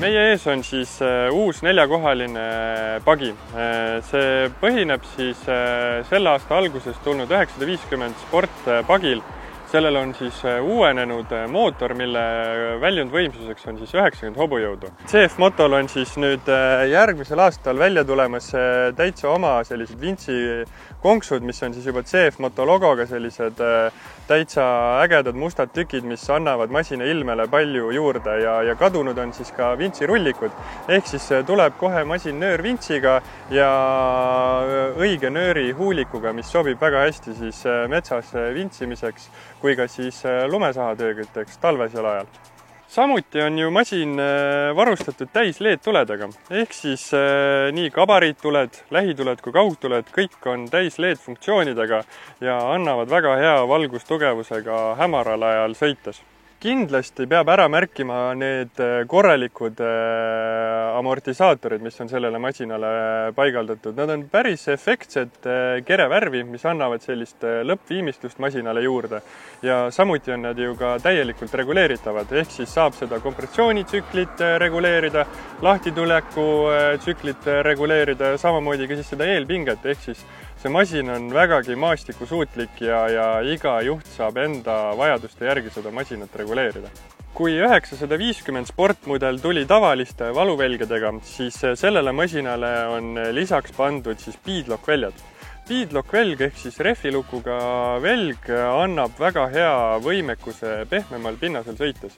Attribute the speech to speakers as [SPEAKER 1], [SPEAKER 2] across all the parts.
[SPEAKER 1] Meie ees on siis uus 4-kohaline pagi. See põhineb siis selle aasta alguses tulnud 950 sportpagil. Sellel on siis uuenenud mootor, mille väljundvõimsuseks on siis 90 hobujõudu. CF Motol on siis nüüd järgmisel aastal välja tulemas täitsa oma sellised vintsi konksud, mis on siis juba CF Moto logoga sellised täitsa ägedad mustad tükid, mis annavad masina ilmele palju juurde ja kadunud on siis ka vintsirullikud. Ehk siis tuleb kohe masin nöörvintsiga ja õige nööri huulikuga, mis sobib väga hästi siis metsas vintsimiseks kui ka siis lumesahatöökütteks talvesel ajal. Samuti on ju masin varustatud täis LED-tuledega, ehk siis nii gabariittuled, lähituled kui kaugtuled, kõik on täis LED-funktsioonidega ja annavad väga hea valgustugevusega hämaral ajal sõites. Kindlasti peab ära märkima need korralikud amortisaatorid, mis on sellele masinale paigaldatud. Nad on päris efektsed kerevärvi, mis annavad sellist lõppviimistlust masinale juurde. Ja samuti on nad ju ka täielikult reguleeritavad, ehk siis saab seda kompressioonitsüklit reguleerida, lahtituleku tsüklit reguleerida ja samamoodi ka siis seda eelpinget, ehk siis see masin on vägagi maastikusuutlik ja iga juht saab enda vajaduste järgi seda masinat reguleerida. Kui 950 sportmudel tuli tavaliste valuvälgedega, siis sellele masinale on lisaks pandud siis beadlock-väljad. Beadlock-välg ehk siis rehvilukuga välg annab väga hea võimekuse pehmemal pinnasel sõites.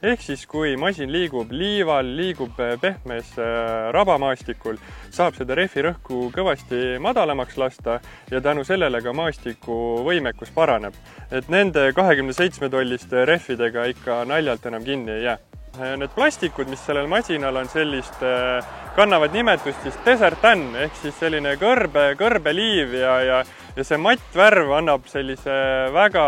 [SPEAKER 1] Ehk siis kui masin liigub liival, liigub pehmes rabamaastikul, saab seda rehvirõhku kõvasti madalamaks lasta ja tänu sellele ka maastiku võimekus paraneb. Et nende 27-tolliste rehvidega ikka naljalt enam kinni ei jää. Need plastikud, mis sellel masinal on sellist, kannavad nimetust siis Desert Tan ehk siis selline kõrbeliiv ja see mattvärv annab sellise väga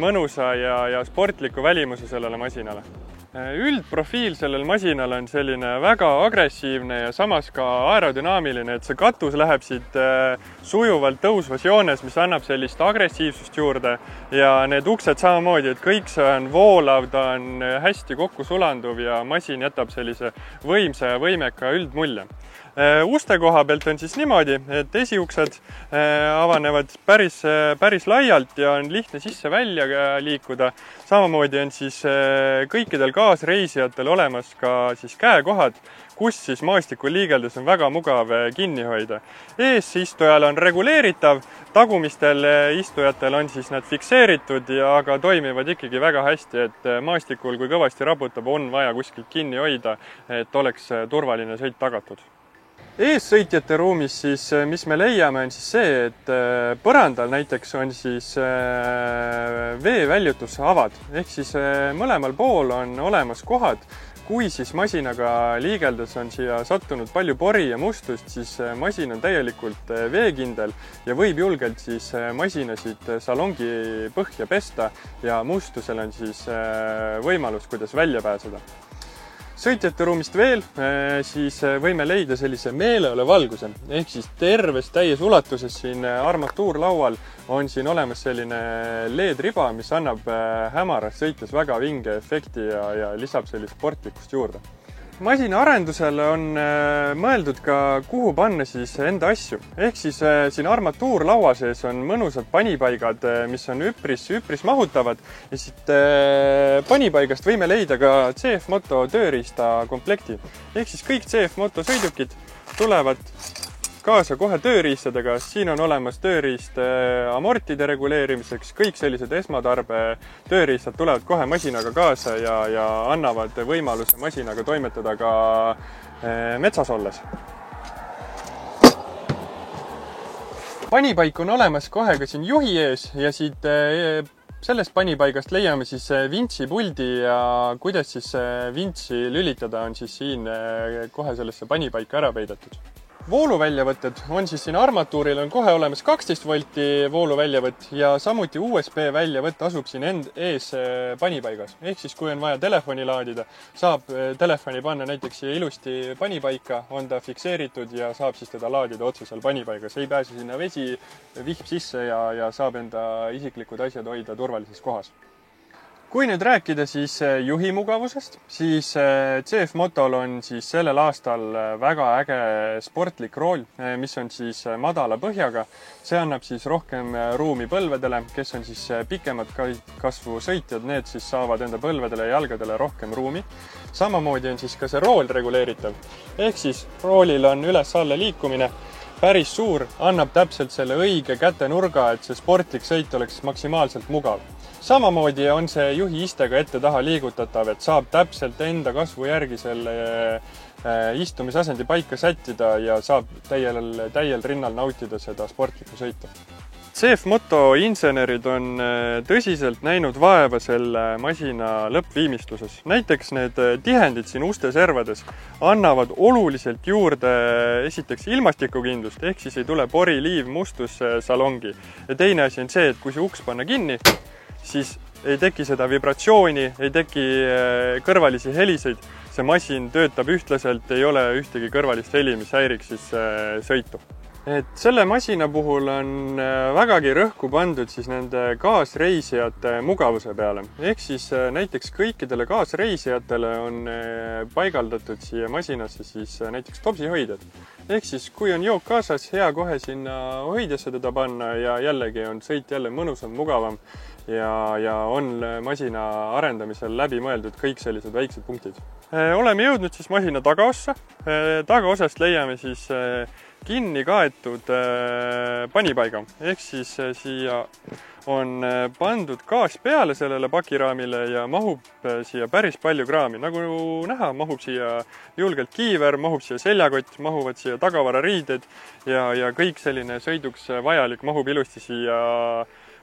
[SPEAKER 1] mõnusa ja sportliku välimuse sellele masinale. Üldprofiil sellel masinal on selline väga agressiivne ja samas ka aerodünaamiline, et see katus läheb siit sujuvalt tõusvas joones, mis annab sellist agressiivsust juurde ja need uksed samamoodi, et kõik see on voolav, ta on hästi kokku sulanduv ja masin jätab sellise võimsa ja võimeka üldmulje. Uste koha pealt on siis niimoodi, et esiuksed avanevad päris laialt ja on lihtne sisse-välja liikuda. Samamoodi on siis kõikidel kaasreisijatel olemas ka siis käekohad, kus siis maastikul liigeldes on väga mugav kinni hoida. Eesistujal on reguleeritav, tagumistel istujatel on siis nad fikseeritud ja aga toimivad ikkagi väga hästi, et maastikul kui kõvasti raputab, on vaja kuskilt kinni hoida, et oleks turvaline sõit tagatud. Eessõitjate ruumis siis, mis me leiame, on siis see, et põrandal näiteks on siis veeväljutusavad, ehk siis mõlemal pool on olemas kohad. Kui siis masinaga liigeldes on siia sattunud palju pori ja mustust, siis masin on täielikult veekindel ja võib julgelt siis masinasid salongi põhja pesta ja mustusel on siis võimalus, kuidas välja pääseda. Sõitjate ruumist veel, siis võime leida sellise meeleolevalguse, ehk siis terves täies ulatuses siin armatuurlaual on siin olemas selline LED-riba, mis annab hämaras sõites väga vinge efekti ja lisab sellist sportlikkust juurde. Masina arendusel on mõeldud ka, kuhu panna siis enda asju. Ehk siis siin armatuurlaua sees on mõnusad panipaigad, mis on üpris mahutavad. Ja siit panipaigast võime leida ka CF Moto tööriista komplekti. Ehk siis kõik CF Moto sõidukid tulevad kaasa kohe tööriistadega. Siin on olemas tööriist amortide reguleerimiseks. Kõik sellised esmatarbe tööriistad tulevad kohe masinaga kaasa ja annavad võimaluse masinaga toimetada ka metsas olles. Panipaik on olemas kohe ka siin juhi ees ja siit sellest panipaigast leiame siis vintsipuldi ja kuidas siis vintsi lülitada on siis siin kohe sellesse panipaika ära peidetud. Vooluväljavõtted on siis siin armatuuril on kohe olemas 12 volti vooluväljavõtt ja samuti USB väljavõtt asub siin ees panipaigas. Ehk siis kui on vaja telefoni laadida, saab telefoni panna näiteks siia ilusti panipaika, on ta fikseeritud ja saab siis teda laadida otse seal panipaigas. Ei pääse sinna vesi, vihb sisse ja saab enda isiklikud asjad hoida turvalises kohas. Kui nüüd rääkida siis juhi mugavusest, siis CF Motol on siis sellel aastal väga äge sportlik rool, mis on siis madala põhjaga. See annab siis rohkem ruumi põlvedele, kes on siis pikemad kasvu sõitjad, need siis saavad enda põlvedele ja jalgadele rohkem ruumi. Samamoodi on siis ka see rool reguleeritav. Ehk siis roolil on üles-alla liikumine päris suur, annab täpselt selle õige kätenurga, et see sportlik sõit oleks maksimaalselt mugav. Samamoodi on see juhi istega ette-taha liigutatav, et saab täpselt enda kasvu järgi selle istumisasendi paika sättida ja saab täiel rinnal nautida seda sportlikku sõitu. CF Moto insenerid on tõsiselt näinud vaeva selle masina lõppviimistluses. Näiteks need tihendid siin uste servades annavad oluliselt juurde esiteks ilmastikukindlust, ehk siis ei tule pori, liiv, mustus salongi. Ja teine asi on see, et kui see uks panna kinni, siis ei teki seda vibratsiooni, ei teki kõrvalisi heliseid, see masin töötab ühtlaselt, ei ole ühtegi kõrvalist heli, mis häiriks siis sõitu. Et selle masina puhul on vägagi rõhku pandud siis nende kaasreisijate mugavuse peale. Ehk siis näiteks kõikidele kaasreisijatele on paigaldatud siia masinasse siis näiteks topsihoidjad. Ehk siis kui on jook kaasas, hea kohe sinna hoidjasse teda panna ja jällegi on sõit jälle mõnusam, mugavam ja on masina arendamisel läbi mõeldud kõik sellised väiksed punktid. Oleme jõudnud siis masina tagaossa. Tagaosast leiame siis kinni kaetud panipaiga. Ehk siis siia on pandud gaas peale sellele pakiraamile ja mahub siia päris palju kraami. Nagu näha, mahub siia julgelt kiiver, mahub siia seljakott, mahuvad siia tagavarariided ja kõik selline sõiduks vajalik mahub ilusti siia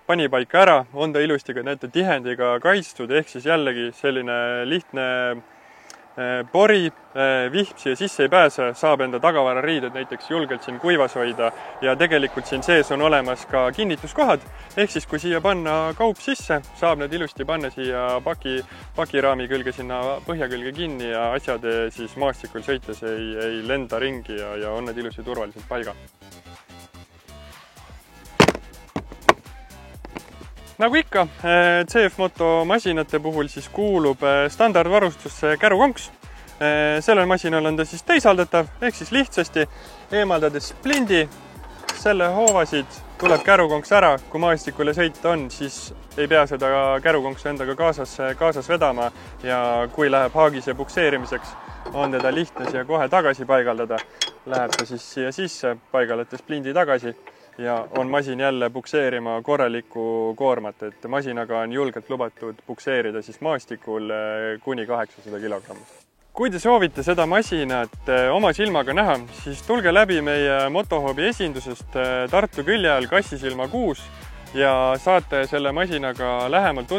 [SPEAKER 1] panipaika ära. On ta ilusti ka näete tihendiga kaitstud, ehk siis jällegi selline lihtne pori, vihm siia sisse ei pääse, saab enda tagavarariided näiteks julgelt siin kuivas hoida ja tegelikult siin sees on olemas ka kinnituskohad, ehk siis kui siia panna kaup sisse, saab need ilusti panna siia pakiraami külge sinna põhja külge kinni ja asjad siis maastikul sõites ei lenda ringi ja on need ilusti turvaliselt paigal. Nagu ikka, CF Moto masinate puhul siis kuulub standardvarustusse kärukonks. Sellel masinal on ta siis teisaldatav, ehk siis lihtsasti eemaldades splindi, selle hoovasid tuleb kärukonks ära. Kui maastikule sõita on, siis ei pea seda kärukonksu endaga kaasas vedama ja kui läheb haagis ja pukseerimiseks, on teda lihtne siia kohe tagasi paigaldada. Läheb ta siis siia sisse, paigaldate splindi tagasi ja on masin jälle pukseerima korralikku koormat, et masinaga on julgelt lubatud pukseerida siis maastikul kuni 800 kilogrammi. Kui te soovite seda masinat oma silmaga näha, siis tulge läbi meie Motohoobi esindusest Tartu külje all Kassisilma 6 ja saate selle masinaga lähemalt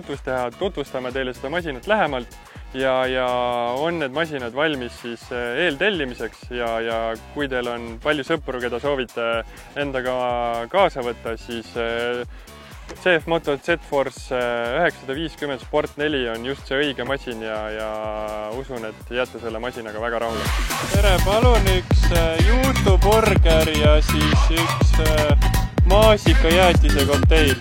[SPEAKER 1] tutvustama teile seda masinat lähemalt ja on need masinad valmis siis eeltellimiseks ja kui teil on palju sõpru, keda soovite endaga kaasa võtta, siis CF Moto Z-Force 950 Sport 4 on just see õige masin ja usun, et jääte selle masinaga väga rahule. Tere, palun üks juustuburger ja siis üks maasikajäätise kokteil.